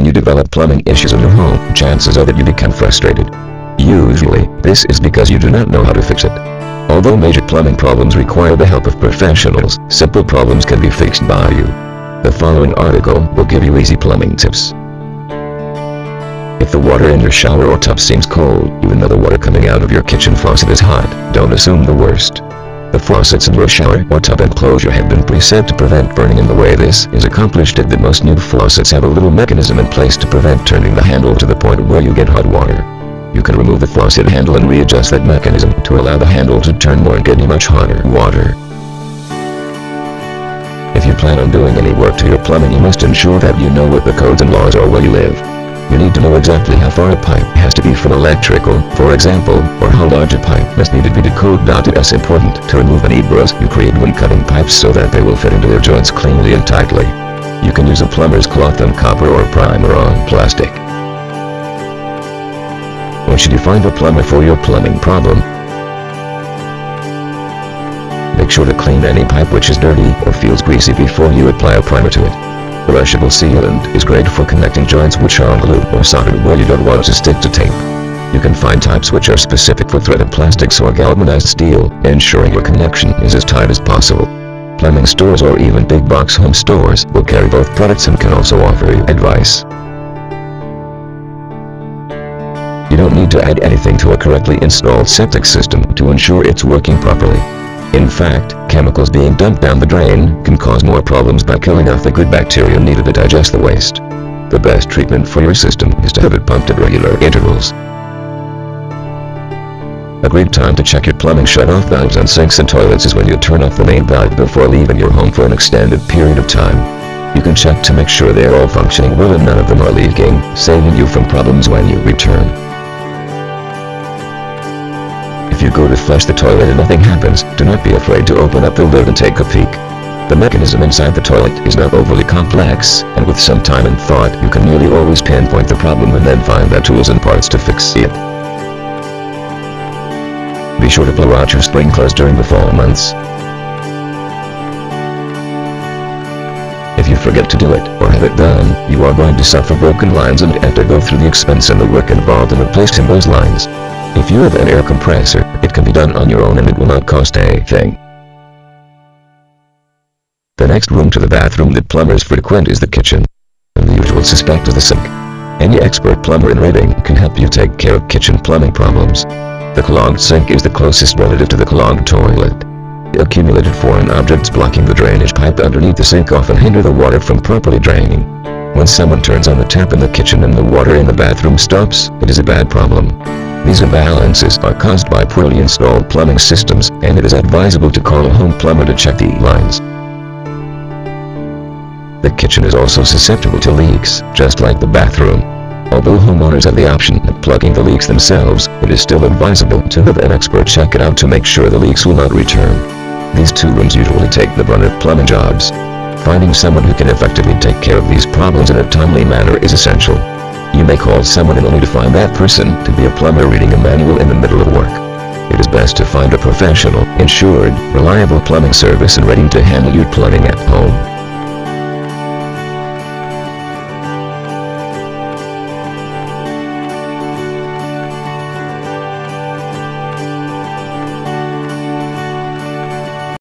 when you develop plumbing issues in your home, chances are that you become frustrated. Usually, this is because you do not know how to fix it. Although major plumbing problems require the help of professionals, simple problems can be fixed by you. The following article will give you easy plumbing tips. If the water in your shower or tub seems cold, even though the water coming out of your kitchen faucet is hot, don't assume the worst. The faucets in your shower or tub enclosure have been preset to prevent burning, and the way this is accomplished is that most new faucets have a little mechanism in place to prevent turning the handle to the point where you get hot water. You can remove the faucet handle and readjust that mechanism to allow the handle to turn more and get you much hotter water. If you plan on doing any work to your plumbing, you must ensure that you know what the codes and laws are where you live. You need to know exactly how far a pipe has to be from electrical, for example, or how large a pipe must need to be decoded. It is important to remove any burrs you create when cutting pipes so that they will fit into their joints cleanly and tightly. You can use a plumber's cloth on copper or primer on plastic. When should you find a plumber for your plumbing problem? Make sure to clean any pipe which is dirty or feels greasy before you apply a primer to it. Brushable sealant is great for connecting joints which are glued or soldered where you don't want to stick to tape. You can find types which are specific for threaded plastics or galvanized steel, ensuring your connection is as tight as possible. Plumbing stores or even big box home stores will carry both products and can also offer you advice. You don't need to add anything to a correctly installed septic system to ensure it's working properly. In fact, chemicals being dumped down the drain can cause more problems by killing off the good bacteria needed to digest the waste. The best treatment for your system is to have it pumped at regular intervals. A great time to check your plumbing shut-off valves on sinks and toilets is when you turn off the main valve before leaving your home for an extended period of time. You can check to make sure they are all functioning well and none of them are leaking, saving you from problems when you return. If you go to flush the toilet and nothing happens, do not be afraid to open up the lid and take a peek. The mechanism inside the toilet is not overly complex, and with some time and thought, you can nearly always pinpoint the problem and then find the tools and parts to fix it. Be sure to blow out your sprinklers during the fall months. If you forget to do it, or have it done, you are going to suffer broken lines and have to go through the expense and the work involved in replacing those lines. If you have an air compressor, it can be done on your own and it will not cost a thing. The next room to the bathroom that plumbers frequent is the kitchen. And the usual suspect is the sink. Any expert plumber in Reading can help you take care of kitchen plumbing problems. The clogged sink is the closest relative to the clogged toilet. The accumulated foreign objects blocking the drainage pipe underneath the sink often hinder the water from properly draining. When someone turns on the tap in the kitchen and the water in the bathroom stops, it is a bad problem. These imbalances are caused by poorly installed plumbing systems, and it is advisable to call a home plumber to check the lines. The kitchen is also susceptible to leaks, just like the bathroom. Although homeowners have the option of plugging the leaks themselves, it is still advisable to have an expert check it out to make sure the leaks will not return. These two rooms usually take the brunt of plumbing jobs. Finding someone who can effectively take care of these problems in a timely manner is essential. You may call someone and only to find that person to be a plumber reading a manual in the middle of work. It is best to find a professional, insured, reliable plumbing service and ready to handle your plumbing at home.